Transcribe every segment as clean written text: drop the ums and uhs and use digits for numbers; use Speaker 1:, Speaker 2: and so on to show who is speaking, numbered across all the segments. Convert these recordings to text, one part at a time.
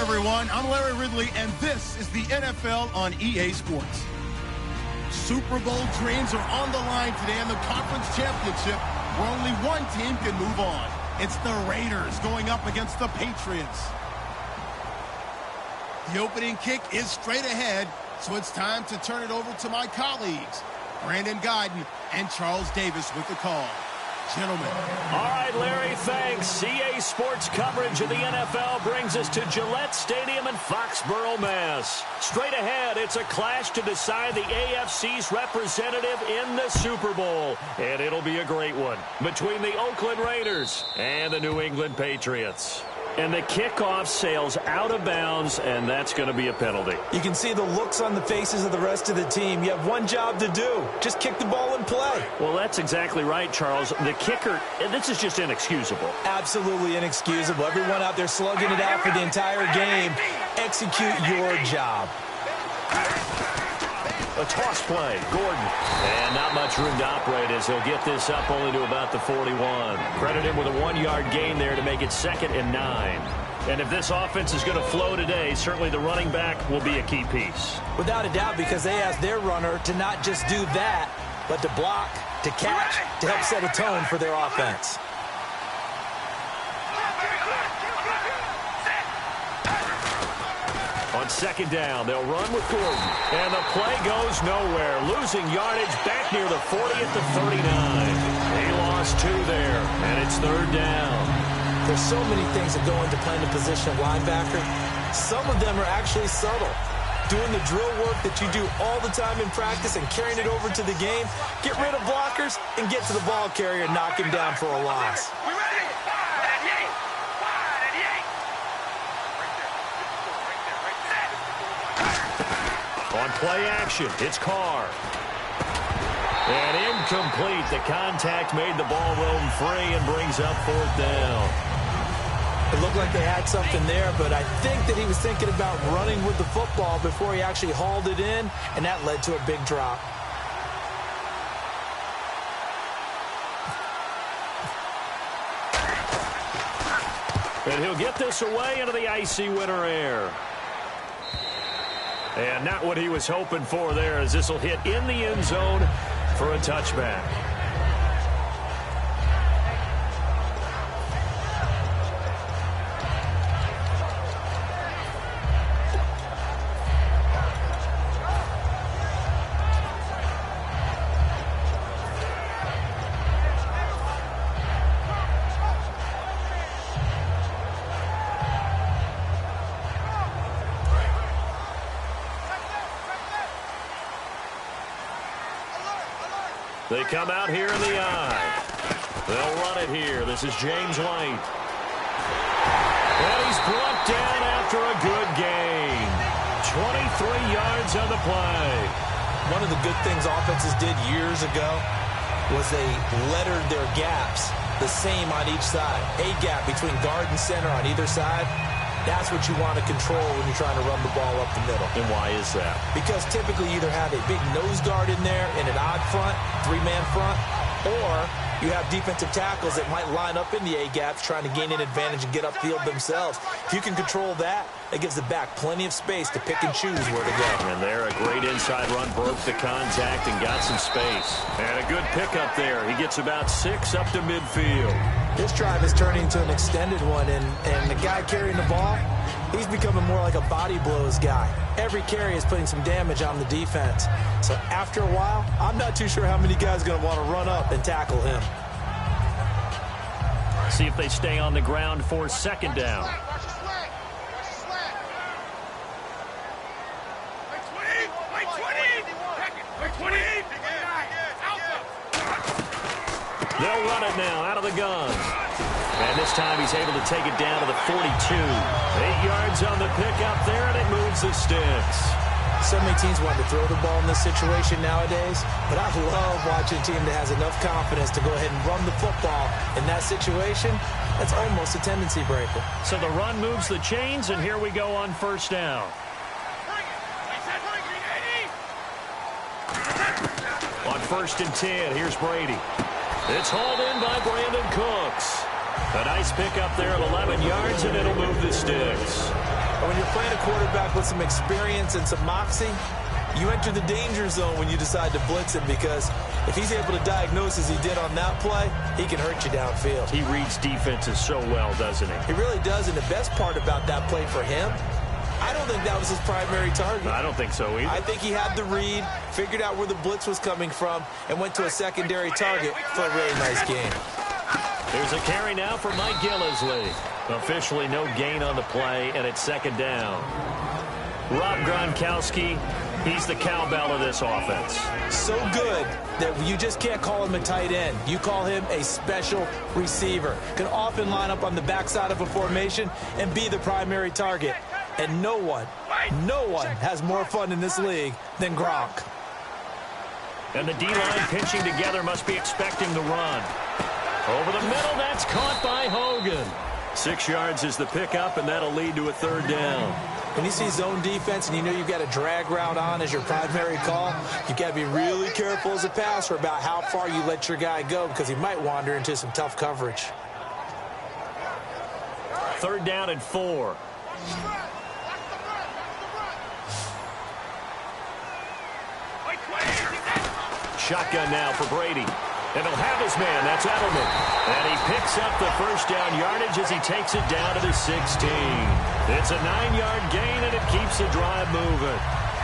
Speaker 1: everyone. I'm Larry Ridley, and this is the NFL on EA Sports. Super Bowl dreams are on the line today in the conference championship, where only one team can move on. It's the Raiders going up against the Patriots. The opening kick is straight ahead, so it's time to turn it over to my colleagues, Brandon Guyton and Charles Davis with the call. Gentlemen.
Speaker 2: All right, Larry, thanks. EA Sports coverage of the NFL brings us to Gillette Stadium in Foxborough, Mass. Straight ahead, it's a clash to decide the AFC's representative in the Super Bowl. And it'll be a great one between the Oakland Raiders and the New England Patriots. And the kickoff sails out of bounds, and that's going to be a penalty.
Speaker 3: You can see the looks on the faces of the rest of the team. You have one job to do. Just kick the ball and play.
Speaker 2: Well, that's exactly right, Charles. The kicker, this is just inexcusable.
Speaker 3: Absolutely inexcusable. Everyone out there slugging it out for the entire game. Execute your job.
Speaker 2: A toss play, Gordon. And not much room to operate as he'll get this up only to about the 41. Credit him with a 1-yard gain there to make it 2nd and 9. And if this offense is going to flow today, certainly the running back will be a key piece.
Speaker 3: Without a doubt, because they asked their runner to not just do that, but to block, to catch, to help set a tone for their offense.
Speaker 2: On 2nd down, they'll run with Gordon. And the play goes nowhere. Losing yardage back near the 40 at the 39. They lost 2 there, and it's 3rd down.
Speaker 3: There's so many things that go into playing the position of linebacker. Some of them are actually subtle. Doing the drill work that you do all the time in practice and carrying it over to the game. Get rid of blockers and get to the ball carrier and knock him down for a loss.
Speaker 2: On play action, it's Carr. And incomplete. The contact made the ball roam free and brings up 4th down.
Speaker 3: It looked like they had something there, but I think that he was thinking about running with the football before he actually hauled it in, and that led to a big drop.
Speaker 2: And he'll get this away into the icy winter air. And not what he was hoping for there, as this will hit in the end zone for a touchback. They come out here in the eye. They'll run it here. This is James White. And he's brought down after a good gain. 23 yards on the play.
Speaker 3: One of the good things offenses did years ago was they lettered their gaps the same on each side. A gap between guard and center on either side. That's what you want to control when you're trying to run the ball up the middle.
Speaker 2: And why is that?
Speaker 3: Because typically you either have a big nose guard in there in an odd front, 3-man front, or you have defensive tackles that might line up in the A-gaps trying to gain an advantage and get upfield themselves. If you can control that, it gives the back plenty of space to pick and choose where to go.
Speaker 2: And there, a great inside run, broke the contact and got some space. And a good pickup there. He gets about 6 up to midfield.
Speaker 3: This drive is turning into an extended one, and the guy carrying the ball, he's becoming more like a body blows guy. Every carry is putting some damage on the defense. So after a while, I'm not too sure how many guys are going to want to run up and tackle him.
Speaker 2: See if they stay on the ground for 2nd down. They'll run it now out of the gun. And this time he's able to take it down to the 42. 8 yards on the pickup there, and it moves the sticks.
Speaker 3: So many teams want to throw the ball in this situation nowadays, but I love watching a team that has enough confidence to go ahead and run the football in that situation. That's almost a tendency breaker.
Speaker 2: So the run moves the chains, and here we go on 1st down. On 1st and 10, here's Brady. It's hauled in by Brandon Cooks. A nice pickup there of 11 yards, and it'll move the sticks.
Speaker 3: And when you're playing a quarterback with some experience and some moxie, you enter the danger zone when you decide to blitz him, because if he's able to diagnose as he did on that play, he can hurt you downfield.
Speaker 2: He reads defenses so well, doesn't he?
Speaker 3: He really does, and the best part about that play for him, I don't think that was his primary target.
Speaker 2: I don't think so either.
Speaker 3: I think he had the read, figured out where the blitz was coming from, and went to a secondary target for a really nice game.
Speaker 2: There's a carry now for Mike Gillislee. Officially no gain on the play, and it's second down. Rob Gronkowski, he's the cowbell of this offense.
Speaker 3: So good that you just can't call him a tight end. You call him a special receiver. Can often line up on the backside of a formation and be the primary target. And no one has more fun in this league than Gronk.
Speaker 2: And the D-line pinching together, must be expecting the run. Over the middle, that's caught by Hogan. 6 yards is the pickup, and that'll lead to a third down.
Speaker 3: When you see zone defense and you know you've got a drag route on as your primary call, you've got to be really careful as a passer about how far you let your guy go, because he might wander into some tough coverage.
Speaker 2: Third down and 4. Shotgun now for Brady. And he'll have his man. That's Edelman. And he picks up the first down yardage as he takes it down to the 16. It's a 9-yard gain, and it keeps the drive moving.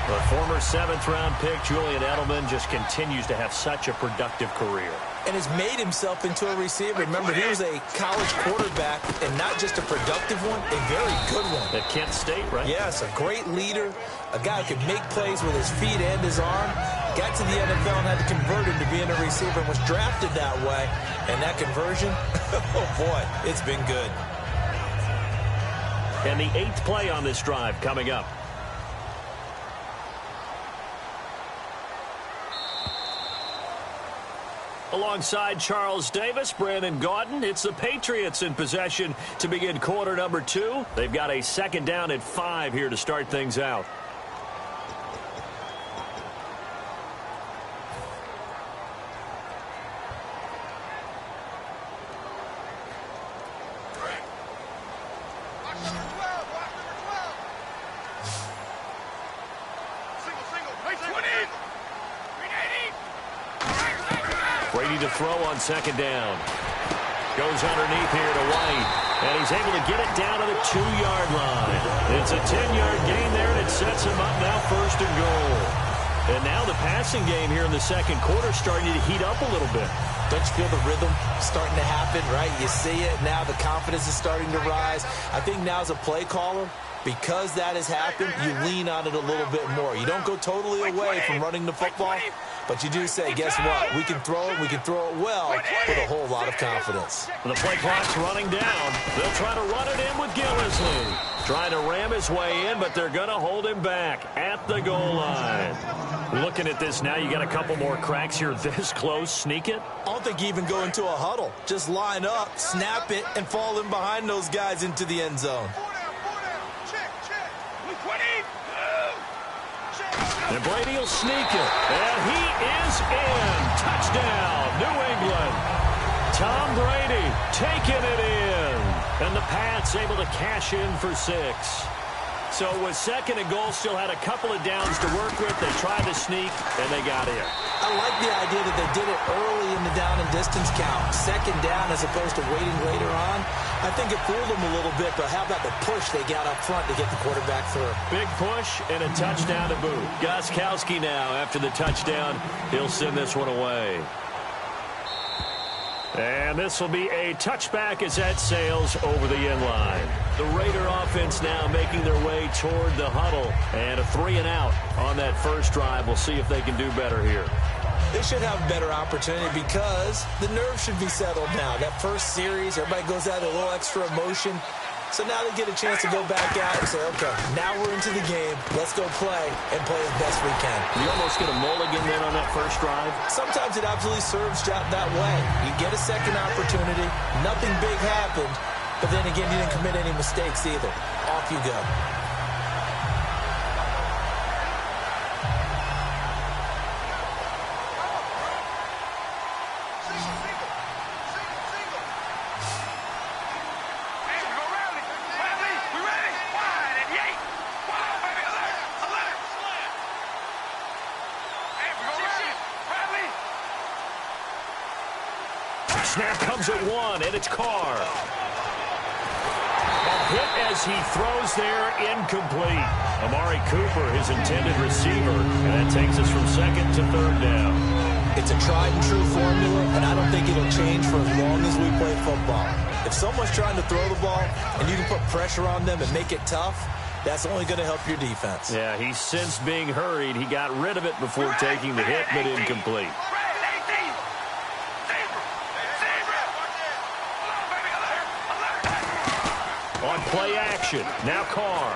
Speaker 2: The former 7th-round pick, Julian Edelman, just continues to have such a productive career.
Speaker 3: And has made himself into a receiver. Remember, he was a college quarterback, and not just a productive one, a very good one.
Speaker 2: At Kent State, right?
Speaker 3: Yes, a great leader, a guy who could make plays with his feet and his arm. Got to the NFL and had to convert into being a receiver and was drafted that way. And that conversion, oh boy, it's been good.
Speaker 2: And the 8th play on this drive coming up. Alongside Charles Davis, Brandon Gaudin, it's the Patriots in possession to begin quarter number 2. They've got a second down and 5 here to start things out. Brady to throw on second down. Goes underneath here to White. And he's able to get it down to the 2-yard line. It's a 10-yard gain there, and it sets him up now first and goal. And now the passing game here in the second quarter starting to heat up a little bit.
Speaker 3: Don't you feel the rhythm starting to happen, right? You see it. Now the confidence is starting to rise. I think now as a play caller, because that has happened, you lean on it a little bit more. You don't go totally away from running the football, but you do say, guess what? We can throw it well with a whole lot of confidence.
Speaker 2: The play clock's running down. They'll try to run it in with Gillislee. Trying to ram his way in, but they're going to hold him back at the goal line. Looking at this now, you got a couple more cracks here this close. Sneak it?
Speaker 3: I don't think you even go into a huddle. Just line up, snap it, and fall in behind those guys into the end zone.
Speaker 2: And Brady will sneak it. And he is in. Touchdown, New England. Tom Brady taking it in. And the Pats able to cash in for 6. So with second and goal, still had a couple of downs to work with. They tried to sneak, and they got in.
Speaker 3: I like the idea that they did it early in the down and distance count. Second down as opposed to waiting later on. I think it fooled them a little bit, but how about the push they got up front to get the quarterback through?
Speaker 2: Big push and a touchdown to boot. Gostkowski now, after the touchdown, he'll send this one away. And this will be a touchback as that sails over the end line. The Raider offense now making their way toward the huddle. And a 3-and-out on that first drive. We'll see if they can do better here.
Speaker 3: They should have a better opportunity because the nerves should be settled now. That first series, everybody goes out with a little extra emotion. So now they get a chance to go back out and say, okay, now we're into the game. Let's go play and play as best we can.
Speaker 2: You almost get a mulligan then on that first drive?
Speaker 3: Sometimes it absolutely serves that way. You get a second opportunity. Nothing big happened. But then again, you didn't commit any mistakes either. Off you go.
Speaker 2: moves at one, and it's Carr. A hit as he throws there, incomplete. Amari Cooper, his intended receiver, and that takes us from second to third down.
Speaker 3: It's a tried-and-true formula, and I don't think it'll change for as long as we play football. If someone's trying to throw the ball and you can put pressure on them and make it tough, that's only going to help your defense.
Speaker 2: Yeah, he's since being hurried. He got rid of it before taking the hit, but incomplete. On play action, now Carr.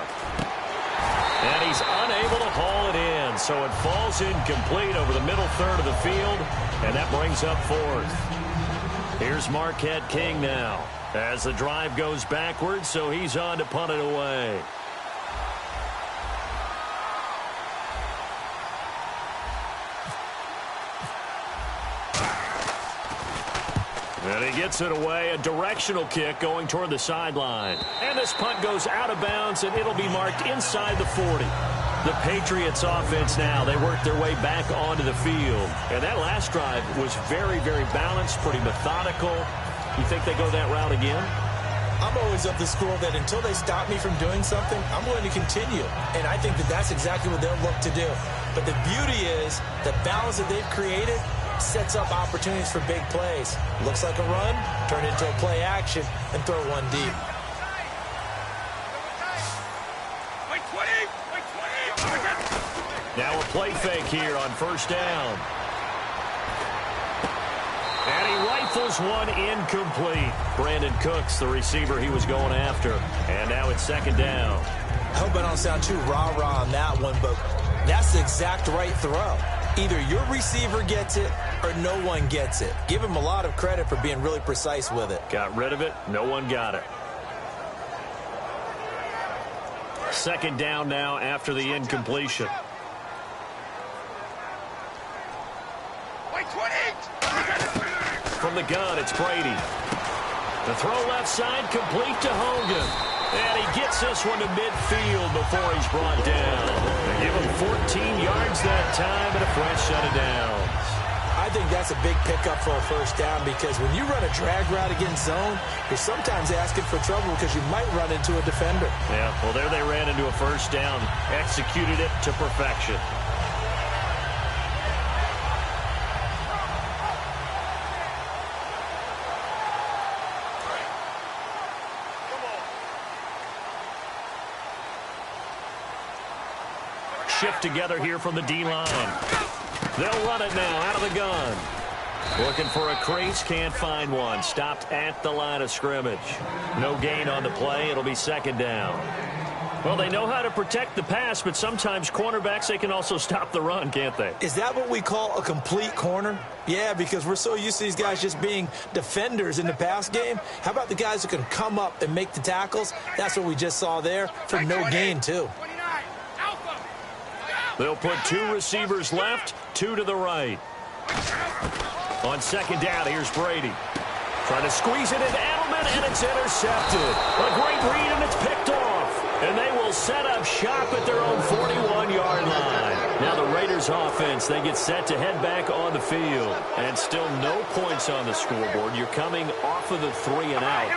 Speaker 2: And he's unable to haul it in, so it falls incomplete over the middle third of the field, and that brings up fourth. Here's Marquette King now, as the drive goes backwards, so he's on to punt it away. And he gets it away, a directional kick going toward the sideline. And this punt goes out of bounds, and it'll be marked inside the 40. The Patriots offense now, they work their way back onto the field. And that last drive was very, very balanced, pretty methodical. You think they go that route again?
Speaker 3: I'm always of the school that until they stop me from doing something, I'm going to continue. And I think that that's exactly what they'll look to do. But the beauty is the balance that they've created sets up opportunities for big plays. Looks like a run, turn it into a play action, and throw one deep.
Speaker 2: Now a play fake here on first down. And he rifles one incomplete. Brandon Cooks, the receiver he was going after. And now it's second down.
Speaker 3: I hope I don't sound too rah-rah on that one, but that's the exact right throw. Either your receiver gets it or no one gets it. Give him a lot of credit for being really precise with it.
Speaker 2: Got rid of it. No one got it. Second down now after the incompletion. From the gun, it's Brady. The throw left side, complete to Hogan. And he gets this one to midfield before he's brought down. They give him 14 yards that time and a fresh set of downs.
Speaker 3: I think that's a big pickup for a first down because when you run a drag route against zone, you're sometimes asking for trouble because you might run into a defender.
Speaker 2: Yeah, well, there they ran into a first down, executed it to perfection. Shift together here from the D-line. They'll run it now out of the gun. Looking for a crease, can't find one. Stopped at the line of scrimmage. No gain on the play. It'll be second down. Well, they know how to protect the pass, but sometimes cornerbacks, they can also stop the run, can't they?
Speaker 3: Is that what we call a complete corner? Yeah, because we're so used to these guys just being defenders in the pass game. How about the guys who can come up and make the tackles? That's what we just saw there for no gain, too.
Speaker 2: They'll put two receivers left, two to the right. On second down, here's Brady. Trying to squeeze it into Edelman, and it's intercepted. A great read, and it's picked off. And they will set up shop at their own 41-yard line. Now the Raiders offense, they get set to head back on the field. And still no points on the scoreboard. You're coming off of the 3 and out.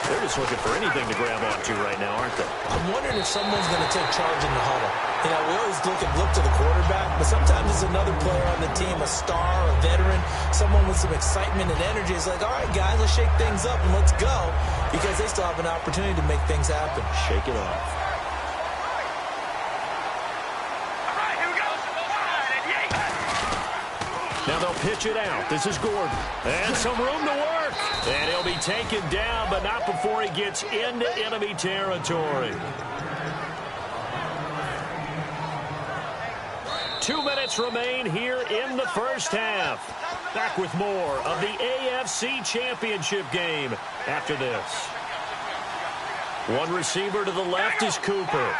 Speaker 2: They're just looking for anything to grab onto right now, aren't they?
Speaker 3: I'm wondering if someone's going to take charge in the huddle. You know, we always look to the quarterback, but sometimes it's another player on the team, a star, a veteran, someone with some excitement and energy. It's like, all right, guys, let's shake things up and let's go, because they still have an opportunity to make things happen.
Speaker 2: Shake it off. Now they'll pitch it out. This is Gordon. And some room to work. And he'll be taken down, but not before he gets into enemy territory. 2 minutes remain here in the first half. Back with more of the AFC Championship game after this. One receiver to the left is Cooper.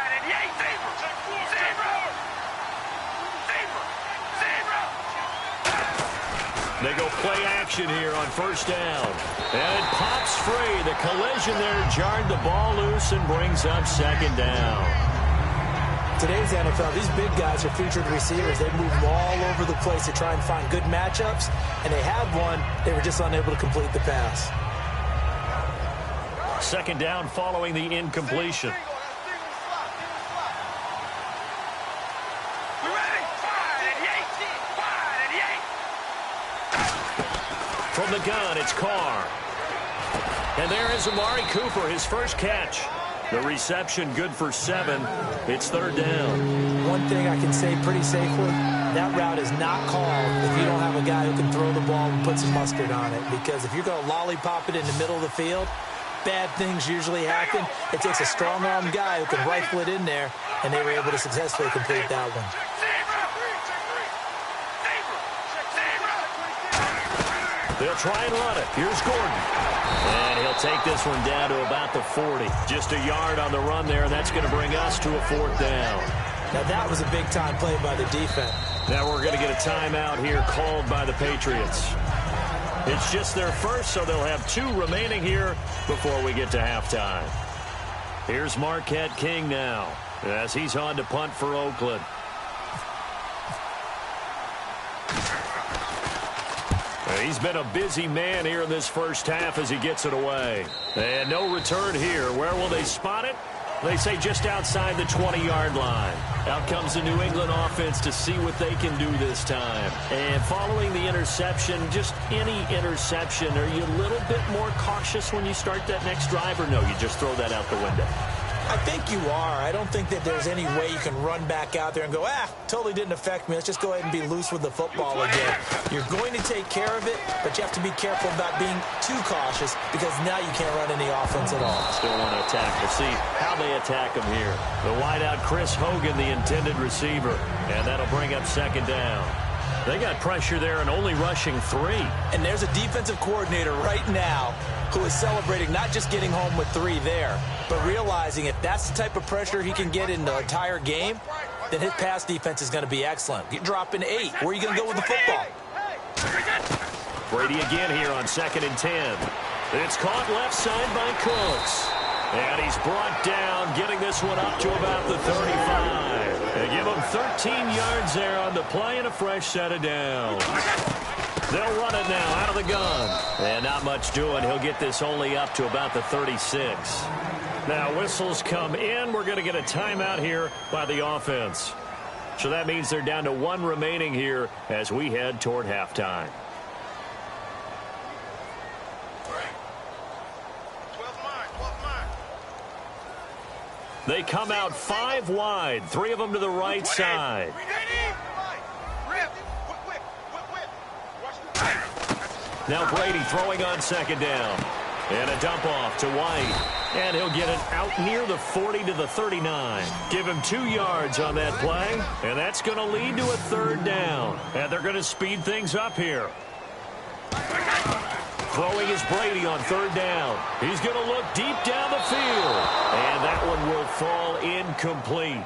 Speaker 2: They go play action here on first down. And it pops free. The collision there jarred the ball loose and brings up second down.
Speaker 3: today's NFL, these big guys are featured receivers. They move all over the place to try and find good matchups, and they had one. They were just unable to complete the pass.
Speaker 2: Second down following the incompletion. From the gun, it's Carr. And there is Amari Cooper, his first catch. The reception good for 7. It's third down.
Speaker 3: One thing I can say pretty safely, that route is not called if you don't have a guy who can throw the ball and put some mustard on it. Because if you're going to lollipop it in the middle of the field, bad things usually happen. It takes a strong-arm guy who can rifle it in there, and they were able to successfully complete that one.
Speaker 2: They'll try and run it. Here's Gordon. And he'll take this one down to about the 40. Just a yard on the run there, and that's going to bring us to a fourth down.
Speaker 3: Now, that was a big-time play by the defense.
Speaker 2: Now we're going to get a timeout here called by the Patriots. It's just their first, so they'll have 2 remaining here before we get to halftime. Here's Marquette King now as he's on to punt for Oakland. He's been a busy man here in this first half as he gets it away. And no return here. Where will they spot it? They say just outside the 20-yard line. Out comes the New England offense to see what they can do this time. And following the interception, just any interception, are you a little bit more cautious when you start that next drive, or no, you just throw that out the window?
Speaker 3: I think you are. I don't think that there's any way you can run back out there and go, totally didn't affect me. Let's just go ahead and be loose with the football again. You're going to take care of it, but you have to be careful about being too cautious because now you can't run any offense at all.
Speaker 2: Still want to attack. We'll see how they attack him here. The wideout, Chris Hogan, the intended receiver, and that'll bring up second down. They got pressure there and only rushing 3.
Speaker 3: And there's a defensive coordinator right now who is celebrating not just getting home with 3 there, but realizing if that's the type of pressure he can get in the entire game, then his pass defense is going to be excellent. You're dropping 8. Where are you going to go with the football?
Speaker 2: Brady again here on 2nd and 10. It's caught left side by Cooks. And he's brought down, getting this one up to about the 35. They give him 13 yards there on the play and a fresh set of downs. They'll run it now out of the gun. And not much doing. He'll get this only up to about the 36. Now whistles come in. We're going to get a timeout here by the offense. So that means they're down to 1 remaining here as we head toward halftime. They come out 5 wide, 3 of them to the right side. Now Brady throwing on 2nd down. And a dump off to White. And he'll get it out near the 40 to the 39. Give him 2 yards on that play. And that's going to lead to a 3rd down. And they're going to speed things up here. Throwing is Brady on 3rd down. He's going to look deep down the field. And that one will fall incomplete.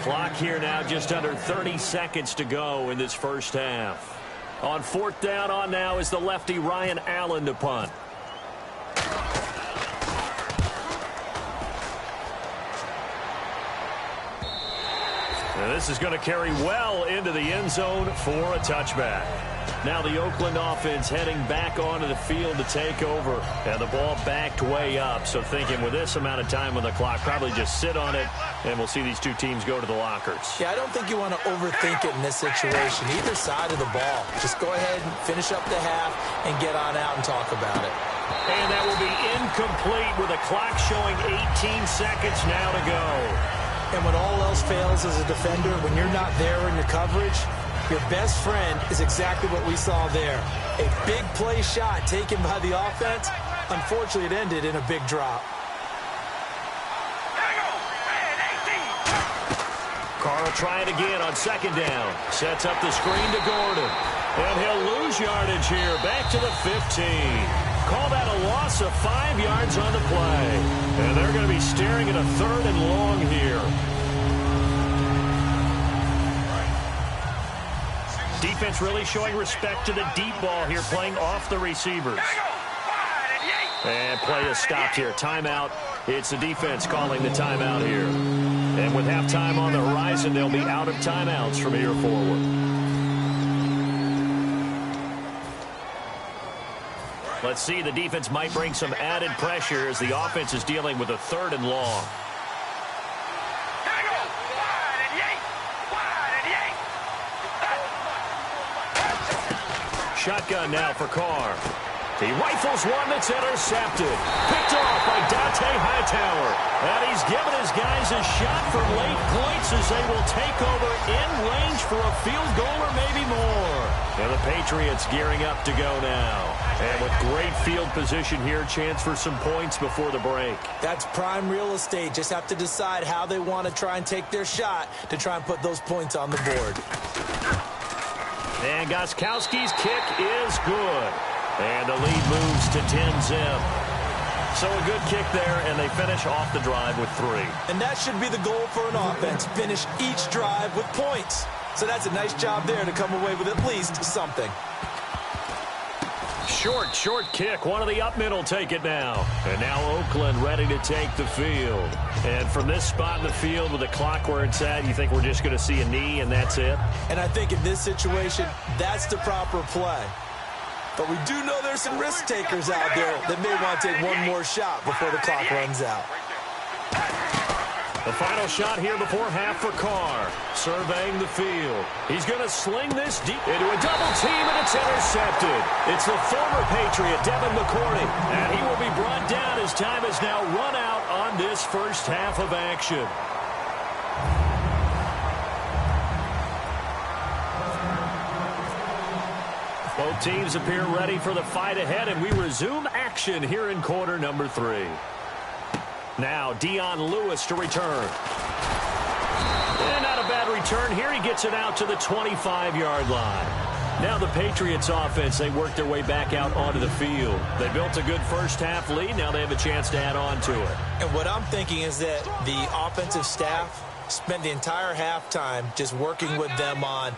Speaker 2: Clock here now just under 30 seconds to go in this first half. On 4th down on now is the lefty Ryan Allen to punt. And this is going to carry well into the end zone for a touchback. Now the Oakland offense heading back onto the field to take over. And the ball backed way up. So thinking with this amount of time on the clock, probably just sit on it. And we'll see these 2 teams go to the lockers.
Speaker 3: Yeah, I don't think you want to overthink it in this situation. Either side of the ball. Just go ahead and finish up the half and get on out and talk about it.
Speaker 2: And that will be incomplete with a clock showing 18 seconds now to go.
Speaker 3: And when all else fails as a defender, when you're not there in your coverage, your best friend is exactly what we saw there. A big play shot taken by the offense. Unfortunately, it ended in a big drop.
Speaker 2: Carr will try it again on 2nd down. Sets up the screen to Gordon. And he'll lose yardage here. Back to the 15. Call that a loss of 5 yards on the play. And they're going to be staring at a 3rd and long here. Defense really showing respect to the deep ball here, playing off the receivers. And play is stopped here. Timeout. It's the defense calling the timeout here. And with halftime on the horizon, they'll be out of timeouts from here forward. Let's see, the defense might bring some added pressure as the offense is dealing with a 3rd and long. Shotgun now for Carr. He rifles one that's intercepted. Picked off by Dante Hightower. And he's given his guys a shot for late points as they will take over in range for a field goal or maybe more. And the Patriots gearing up to go now. And with great field position here, chance for some points before the break.
Speaker 3: That's prime real estate. Just have to decide how they want to try and take their shot to try and put those points on the board.
Speaker 2: And Gostkowski's kick is good. And the lead moves to 10-zip. So a good kick there, and they finish off the drive with 3.
Speaker 3: And that should be the goal for an offense, finish each drive with points. So that's a nice job there to come away with at least something.
Speaker 2: Short kick. One of the up men will take it now. And now Oakland ready to take the field. And from this spot in the field with the clock where it's at, you think we're just going to see a knee and that's it?
Speaker 3: And I think in this situation, that's the proper play. But we do know there's some risk takers out there that may want to take one more shot before the clock runs out.
Speaker 2: The final shot here before half for Carr. Surveying the field. He's going to sling this deep into a double team, and it's intercepted. It's the former Patriot, Devin McCourty. And he will be brought down as time has now run out on this first half of action. Both teams appear ready for the fight ahead, and we resume action here in quarter number 3. Now, Dion Lewis to return. And not a bad return here. He gets it out to the 25-yard line. Now the Patriots offense, they work their way back out onto the field. They built a good first-half lead. Now they have a chance to add on to it.
Speaker 3: And what I'm thinking is that the offensive staff spent the entire halftime just working with them on,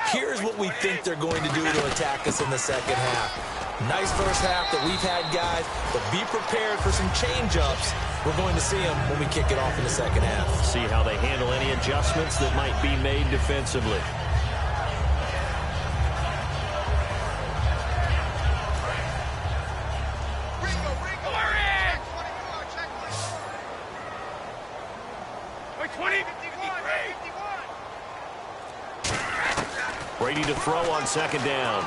Speaker 3: here's what we think they're going to do to attack us in the second half. Nice first half that we've had, guys, but be prepared for some change-ups. We're going to see them when we kick it off in the second half.
Speaker 2: See how they handle any adjustments that might be made defensively. Brady to throw on second down.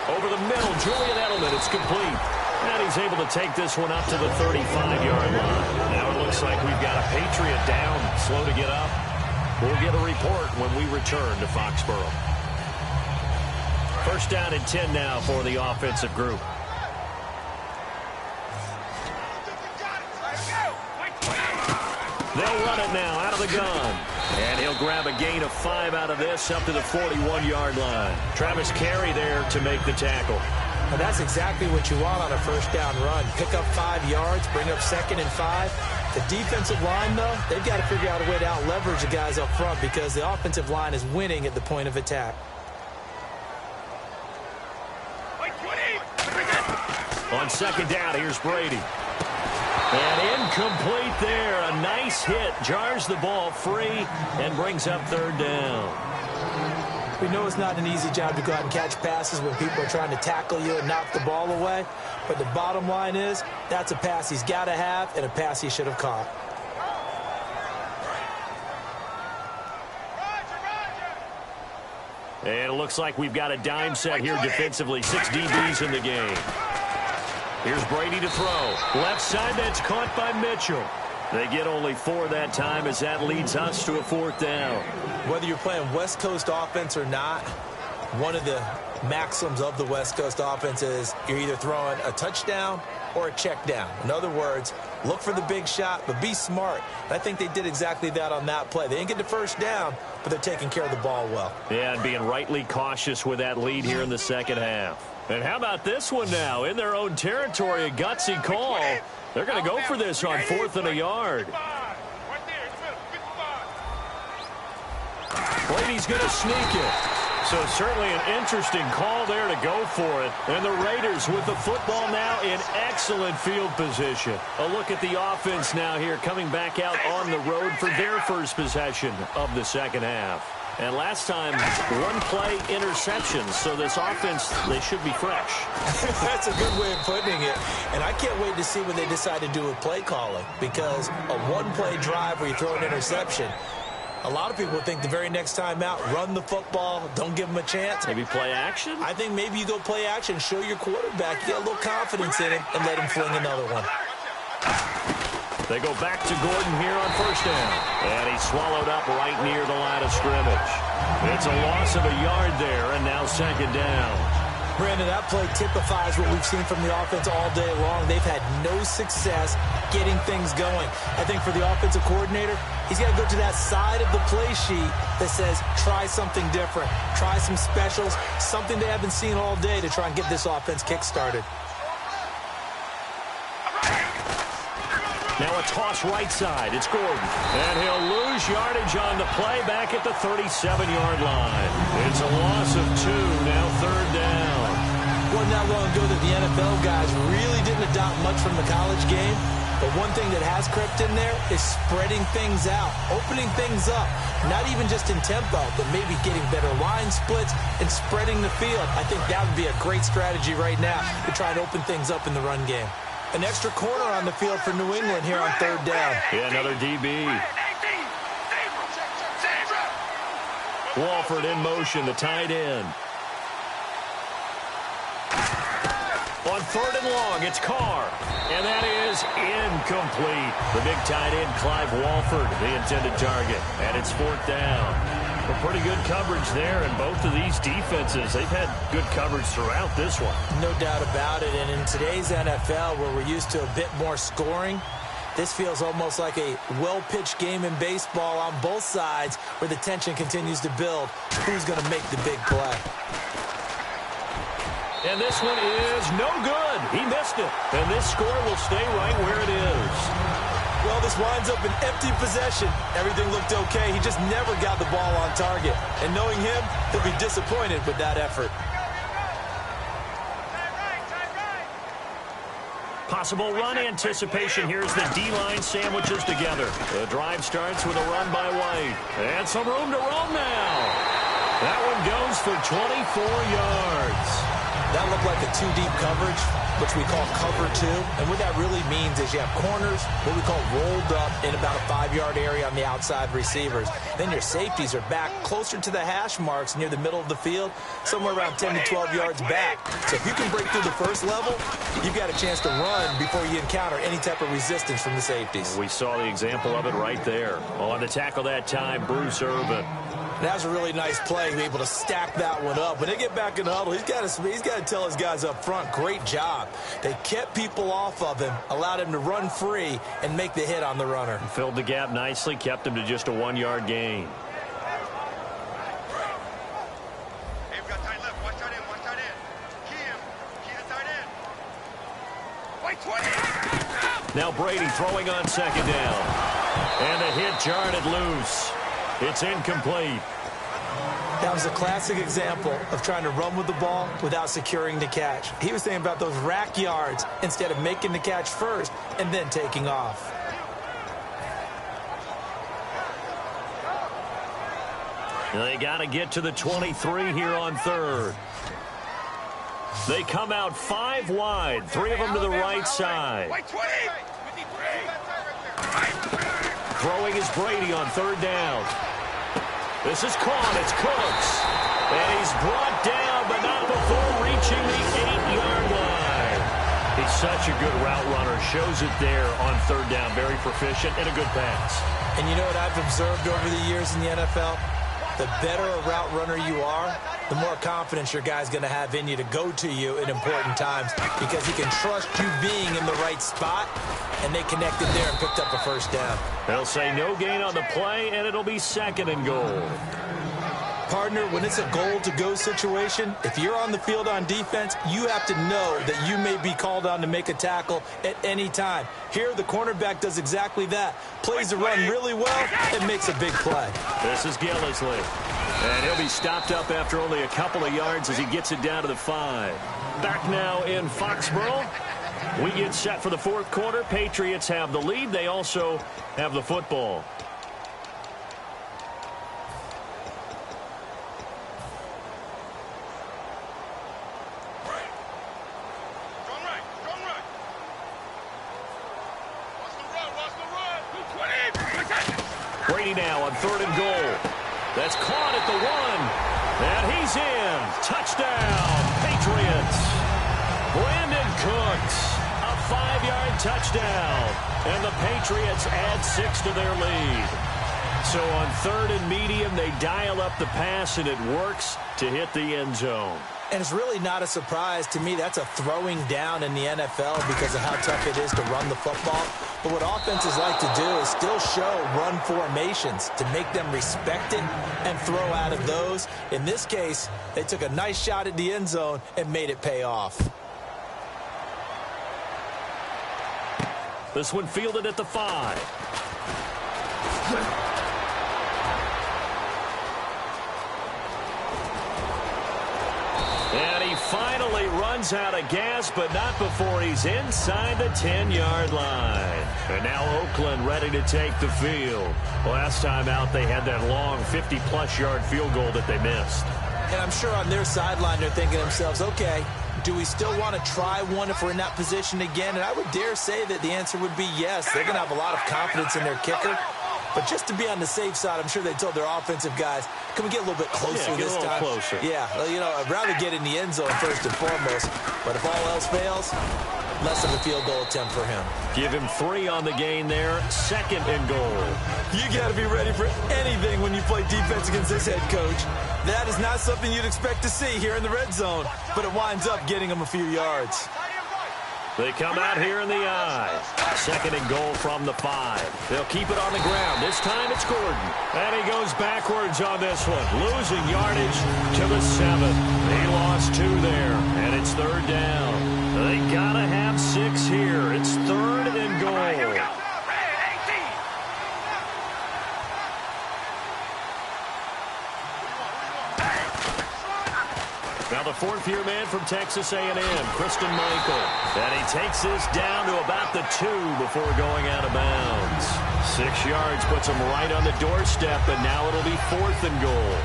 Speaker 2: Over the middle, Julian Edelman, it's complete. And he's able to take this one up to the 35-yard line. Now it looks like we've got a Patriot down, slow to get up. We'll get a report when we return to Foxborough. First down and 10 now for the offensive group. They'll run it now out of the gun. And he'll grab a gain of 5 out of this up to the 41-yard line. Travis Carey there to make the tackle.
Speaker 3: And that's exactly what you want on a first down run. Pick up 5 yards, bring up 2nd and 5. The defensive line, though, they've got to figure out a way to out-leverage the guys up front because the offensive line is winning at the point of attack.
Speaker 2: On second down, here's Brady. And incomplete there. A nice hit. Jars the ball free and brings up third down.
Speaker 3: We know it's not an easy job to go out and catch passes when people are trying to tackle you and knock the ball away. But the bottom line is that's a pass he's got to have and a pass he should have caught.
Speaker 2: And it looks like we've got a dime set here defensively. 6 DBs in the game. Here's Brady to throw. Left side, that's caught by Mitchell. They get only 4 that time as that leads us to a 4th down.
Speaker 3: Whether you're playing West Coast offense or not, one of the maxims of the West Coast offense is you're either throwing a touchdown or a check down. In other words, look for the big shot, but be smart. And I think they did exactly that on that play. They didn't get the first down, but they're taking care of the ball well.
Speaker 2: Yeah, and being rightly cautious with that lead here in the second half. And how about this one now? In their own territory, a gutsy call. They're going to go for this on 4th and a yard. Brady's going to sneak it. So certainly an interesting call there to go for it. And the Raiders with the football now in excellent field position. A look at the offense now here coming back out on the road for their first possession of the second half. And last time, one-play interceptions. So this offense, they should be fresh.
Speaker 3: That's a good way of putting it. And I can't wait to see what they decide to do with play calling. Because a one-play drive where you throw an interception, a lot of people think the very next time out, run the football, don't give them a chance.
Speaker 2: Maybe play action?
Speaker 3: I think maybe you go play action, show your quarterback, get a little confidence in him, and let him fling another one.
Speaker 2: They go back to Gordon here on first down. And he's swallowed up right near the line of scrimmage. It's a loss of a yard there, and now second down.
Speaker 3: Brandon, that play typifies what we've seen from the offense all day long. They've had no success getting things going. I think for the offensive coordinator, he's got to go to that side of the play sheet that says, try something different. Try some specials, something they haven't seen all day to try and get this offense kick-started.
Speaker 2: Now a toss right side. It's Gordon. And he'll lose yardage on the play back at the 37-yard line. It's a loss of 2, now third down.
Speaker 3: Wasn't that long ago that the NFL guys really didn't adopt much from the college game. But one thing that has crept in there is spreading things out, opening things up. Not even just in tempo, but maybe getting better line splits and spreading the field. I think that would be a great strategy right now to try and open things up in the run game. An extra corner on the field for New England here on third down.
Speaker 2: Yeah, another DB. Walford in motion, the tight end. On third and long, it's Carr. And that is incomplete. The big tight end, Clive Walford, the intended target. And it's fourth down. Well, pretty good coverage there, and both of these defenses, they've had good coverage throughout this one.
Speaker 3: No doubt about it, and in today's NFL, where we're used to a bit more scoring, this feels almost like a well-pitched game in baseball on both sides, where the tension continues to build. Who's going to make the big play?
Speaker 2: And this one is no good. He missed it, and this score will stay right where it is.
Speaker 3: Well, this winds up an empty possession. Everything looked okay. He just never got the ball on target. And knowing him, he'll be disappointed with that effort.
Speaker 2: Possible run anticipation. Here's the D-line sandwiches together. The drive starts with a run by White. And some room to roam now. That one goes for 24 yards.
Speaker 3: That looked like a two-deep coverage, which we call cover two. And what that really means is you have corners, what we call rolled up in about a 5-yard area on the outside receivers. Then your safeties are back closer to the hash marks near the middle of the field, somewhere around 10 to 12 yards back. So if you can break through the first level, you've got a chance to run before you encounter any type of resistance from the safeties.
Speaker 2: We saw the example of it right there. On the tackle that time, Bruce Irvin.
Speaker 3: That was a really nice play, to be able to stack that one up. When they get back in the huddle, he's got to tell his guys up front, great job. They kept people off of him, allowed him to run free, and make the hit on the runner.
Speaker 2: Filled the gap nicely, kept him to just a 1-yard gain.
Speaker 4: Hey, we got tight left. Watch tight end. Watch tight end. Key him. Key the tight end. White 20.
Speaker 2: Now Brady throwing on second down. And the hit jarred it loose. It's incomplete.
Speaker 3: That was a classic example of trying to run with the ball without securing the catch. He was thinking about those rack yards instead of making the catch first and then taking off.
Speaker 2: They got to get to the 23 here on third. They come out 5 wide, 3 of them to the right side.
Speaker 4: White 20.
Speaker 2: Throwing is Brady on third down. This is caught. It's Cooks. And he's brought down, but not before reaching the 8-yard line. He's such a good route runner. Shows it there on third down. Very proficient and a good pass.
Speaker 3: And you know what I've observed over the years in the NFL? The better a route runner you are, the more confidence your guy's going to have in you to go to you in important times because he can trust you being in the right spot, and they connected there and picked up a first down.
Speaker 2: They'll say no gain on the play, and it'll be second and goal.
Speaker 3: Partner, when it's a goal-to-go situation, if you're on the field on defense, you have to know that you may be called on to make a tackle at any time. Here, the cornerback does exactly that. Plays the run really well and makes a big play.
Speaker 2: This is Gillisley. And he'll be stopped up after only a couple of yards as he gets it down to the 5. Back now in Foxborough. We get set for the fourth quarter. Patriots have the lead. They also have the football. Brady now on 3rd and goal. That's caught at the 1. And he's in. Touchdown, Patriots. Brandon Cooks, a 5-yard touchdown. And the Patriots add 6 to their lead. So on 3rd and medium, they dial up the pass, and it works to hit the end zone.
Speaker 3: And it's really not a surprise to me. That's a throwing down in the NFL because of how tough it is to run the football. But what offenses like to do is still show run formations to make them respect it and throw out of those. In this case, they took a nice shot at the end zone and made it pay off.
Speaker 2: This one fielded at the 5. And he finally runs out of gas, but not before he's inside the 10-yard line. And now Oakland ready to take the field. Last time out, they had that long 50-plus yard field goal that they missed.
Speaker 3: And I'm sure on their sideline, they're thinking to themselves, okay, do we still want to try one if we're in that position again? And I would dare say that the answer would be yes. They're going to have a lot of confidence in their kicker. But just to be on the safe side, I'm sure they told their offensive guys, can we get a little bit closer this time?
Speaker 2: Closer.
Speaker 3: Yeah, you know, I'd rather get in the end zone first and foremost. But if all else fails, less of a field goal attempt for him.
Speaker 2: Give him 3 on the gain there. 2nd and goal.
Speaker 3: You got to be ready for anything when you play defense against this head coach. That is not something you'd expect to see here in the red zone. But it winds up getting him a few yards.
Speaker 2: They come out here in the I. 2nd and goal from the 5. They'll keep it on the ground. This time it's Gordon. And he goes backwards on this one. Losing yardage to the 7. He lost 2 there. And it's 3rd down. They got to have 6 here. It's 3rd and goal. Now the 4th-year man from Texas A&M, Christian Michael. And he takes this down to about the 2 before going out of bounds. 6 yards puts him right on the doorstep, and now it'll be 4th and goal.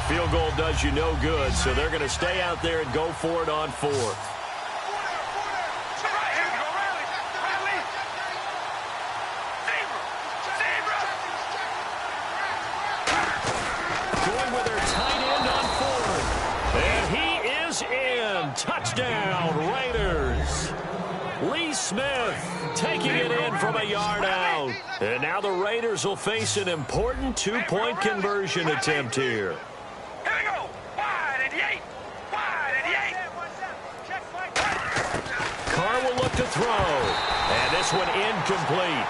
Speaker 2: Field goal does you no good, so they're going to stay out there and go for it on 4th. Going with their tight end on 4th. And he is in. Touchdown, Raiders. Lee Smith taking it in from a yard out. And now the Raiders will face an important 2-point conversion attempt here. To throw, and this one incomplete.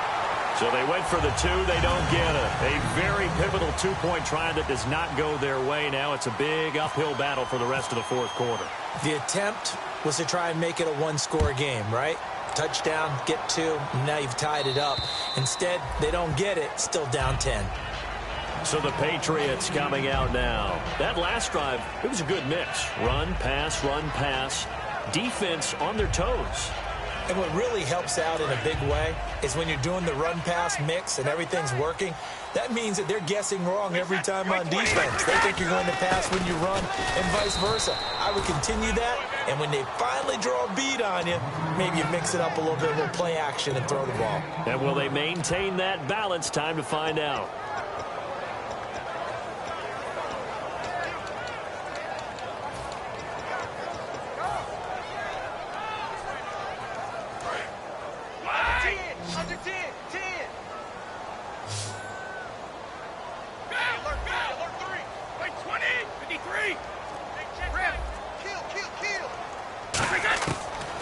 Speaker 2: So they went for the 2. They don't get it. A very pivotal 2-point try that does not go their way. Now it's a big uphill battle for the rest of the 4th quarter.
Speaker 3: The attempt was to try and make it a 1-score game, right? Touchdown, get 2, now you've tied it up. Instead, they don't get it, still down 10.
Speaker 2: So the Patriots coming out now. That last drive, it was a good mix. Run, pass, defense on their toes.
Speaker 3: And what really helps out in a big way is when you're doing the run-pass mix and everything's working, that means that they're guessing wrong every time on defense. They think you're going to pass when you run and vice versa. I would continue that, and when they finally draw a bead on you, maybe you mix it up a little bit, a little play action and throw the ball.
Speaker 2: And will they maintain that balance? Time to find out.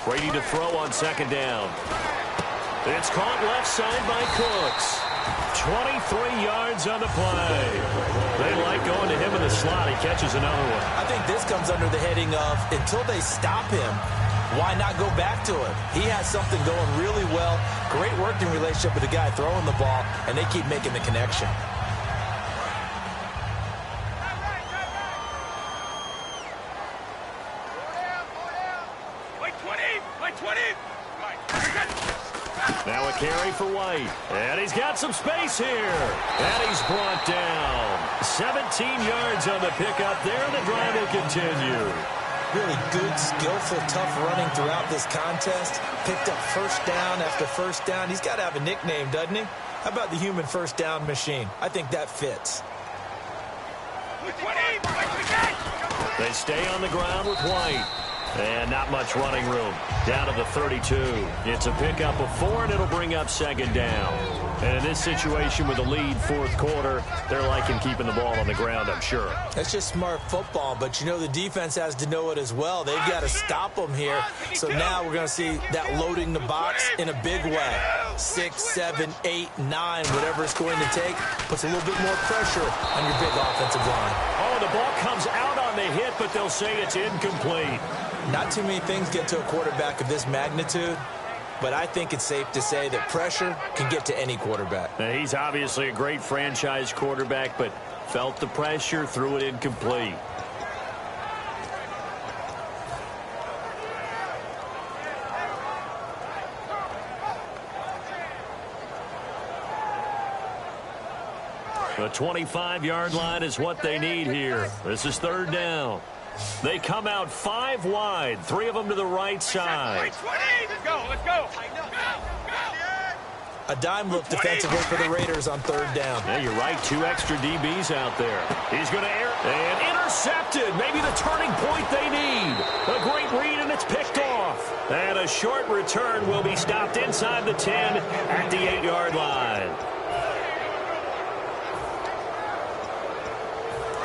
Speaker 2: Brady to throw on 2nd down. It's caught left side by Cooks. 23 yards on the play. They like going to him in the slot. He catches another one.
Speaker 3: I think this comes under the heading of until they stop him, why not go back to him? He has something going really well. Great working relationship with the guy throwing the ball, and they keep making the connection.
Speaker 2: Now a carry for White. And he's got some space here. And he's brought down. 17 yards on the pickup there. The drive will continue.
Speaker 3: Really good, skillful, tough running throughout this contest. Picked up first down after first down. He's got to have a nickname, doesn't he? How about the human first down machine? I think that fits.
Speaker 2: They stay on the ground with White. And not much running room. Down to the 32. It's a pickup of 4, and it'll bring up second down. And in this situation with a lead fourth quarter, they're liking keeping the ball on the ground, I'm sure.
Speaker 3: That's just smart football, but you know the defense has to know it as well. They've got to stop them here. So now we're going to see that loading the box in a big way. 6, 7, 8, 9, whatever it's going to take, puts a little bit more pressure on your big offensive line.
Speaker 2: Oh, the ball comes out on the hit, but they'll say it's incomplete.
Speaker 3: Not too many things get to a quarterback of this magnitude, but I think it's safe to say that pressure can get to any quarterback.
Speaker 2: Now, he's obviously a great franchise quarterback, but felt the pressure, threw it incomplete. The 25-yard line is what they need here. This is third down. They come out 5 wide, 3 of them to the right side.
Speaker 4: Let's go, let's go.
Speaker 3: A dime look defensively for the Raiders on third down.
Speaker 2: Yeah, you're right, 2 extra DBs out there. He's going to air and intercepted. Maybe the turning point they need. A great read, and it's picked off. And a short return will be stopped inside the 10 at the 8-yard line.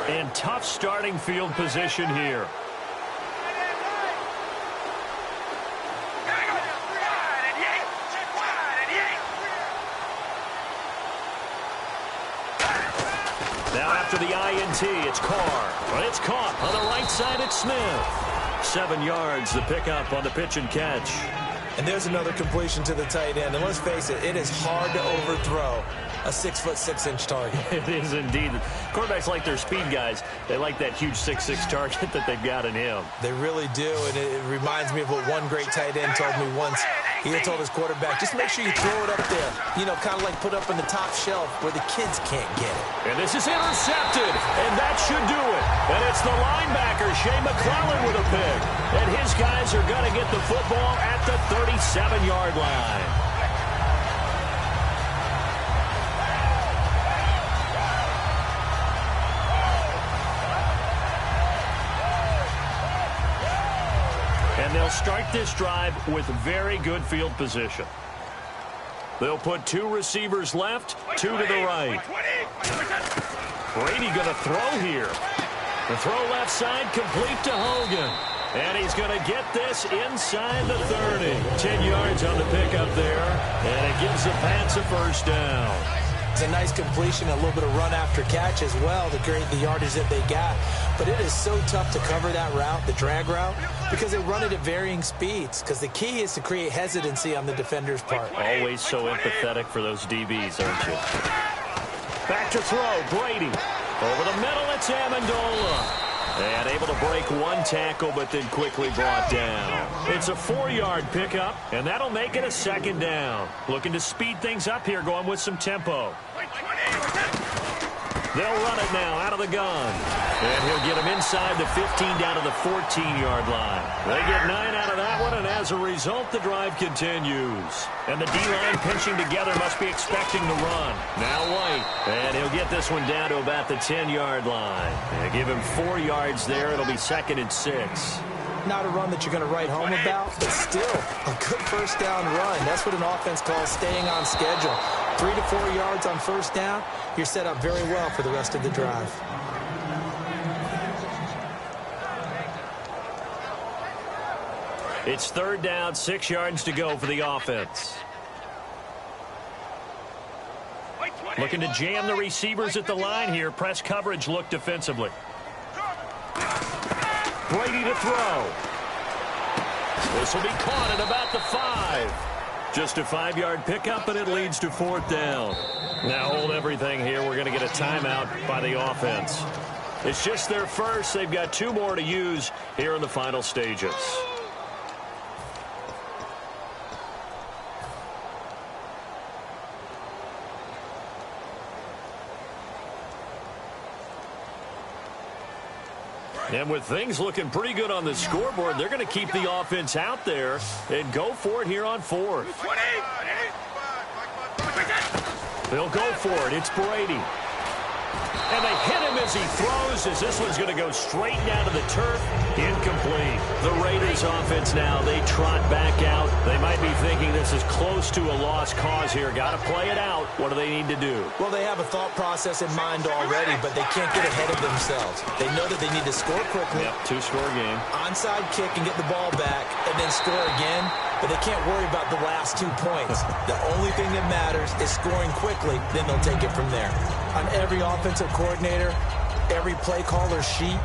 Speaker 2: And tough starting field position here. Now after the INT, it's Carr. But it's caught on the right side. It's Smith. 7 yards, the pickup on the pitch and catch.
Speaker 3: And there's another completion to the tight end. And let's face it, it is hard to overthrow a 6'6" target.
Speaker 2: It is indeed. Quarterbacks like their speed guys. They like that huge 6'6" target that they've got in him.
Speaker 3: They really do, and it reminds me of what one great tight end told me once. He had told his quarterback, just make sure you throw it up there. You know, kind of like put up in the top shelf where the kids can't get it.
Speaker 2: And this is intercepted, and that should do it. And it's the linebacker, Shea McClellan, with a pick. And his guys are going to get the football at the 37-yard line. And they'll start this drive with very good field position. They'll put 2 receivers left, 2 to the right. Brady going to throw here. The throw left side, complete to Hogan. And he's going to get this inside the 30. 10 yards on the pickup there. And it gives the Pats a first down.
Speaker 3: It's a nice completion, a little bit of run after catch as well to create the yardage that they got. But it is so tough to cover that route, the drag route, because they run it at varying speeds. Because the key is to create hesitancy on the defender's part.
Speaker 2: Always so empathetic for those DBs, aren't you? Back to throw, Brady. Over the middle, it's Amendola. And able to break 1 tackle, but then quickly brought down. It's a 4-yard pickup, and that'll make it a second down. Looking to speed things up here, going with some tempo. They'll run it now out of the gun. And he'll get him inside the 15 down to the 14-yard line. They get 9 out of that one, and as a result, the drive continues. And the D-line pinching together must be expecting the run. Now White, and he'll get this one down to about the 10-yard line. And give him 4 yards there. It'll be 2nd and 6.
Speaker 3: Not a run that you're going to write home about, but still a good first down run. That's what an offense calls staying on schedule. 3 to 4 yards on first down, you're set up very well for the rest of the drive.
Speaker 2: It's 3rd down, 6 yards to go for the offense. Looking to jam the receivers at the line here. Press coverage look defensively. Brady to throw. This will be caught at about the 5. Just a 5-yard pickup, and it leads to 4th down. Now hold everything here. We're going to get a timeout by the offense. It's just their first. They've got 2 more to use here in the final stages. And with things looking pretty good on the scoreboard, they're going to keep the offense out there and go for it here on 4th. They'll go for it. It's Brady. And they hit him as he throws, as this one's going to go straight down to the turf. Incomplete. The Raiders offense now, they trot back out. They might be thinking this is close to a lost cause here. Got to play it out. What do they need to do?
Speaker 3: Well, they have a thought process in mind already, but they can't get ahead of themselves. They know that they need to score quickly.
Speaker 2: Yep, 2-score game.
Speaker 3: Onside kick and get the ball back, and then score again. But they can't worry about the last 2 points. The only thing that matters is scoring quickly, then they'll take it from there. On every offensive coordinator, every play caller sheet,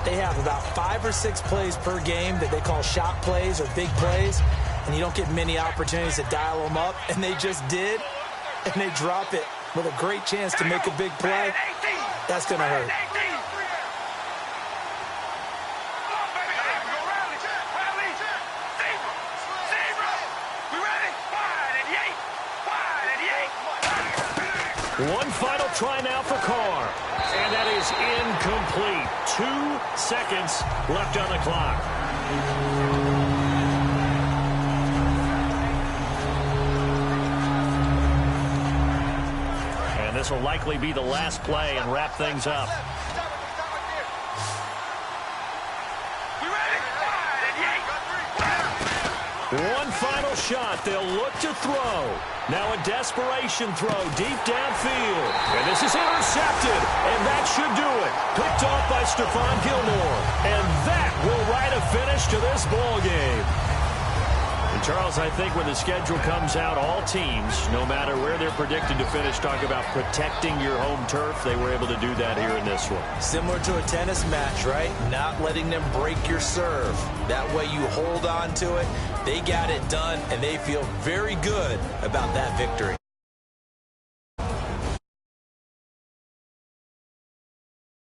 Speaker 3: they have about 5 or 6 plays per game that they call shot plays or big plays, and you don't get many opportunities to dial them up, and they just did, and they drop it with a great chance to make a big play. That's going to hurt.
Speaker 2: One final try now for Carr. And that is incomplete. 2 seconds left on the clock. And this will likely be the last play and wrap things up. One final shot. They'll look to throw. Now a desperation throw deep downfield. And this is intercepted. And that should do it. Picked off by Stephon Gilmore. And that will write a finish to this ball game. And Charles, I think when the schedule comes out, all teams, no matter where they're predicted to finish, talk about protecting your home turf. They were able to do that here in this one.
Speaker 3: Similar to a tennis match, right? Not letting them break your serve. That way you hold on to it. They got it done, and they feel very good about that victory.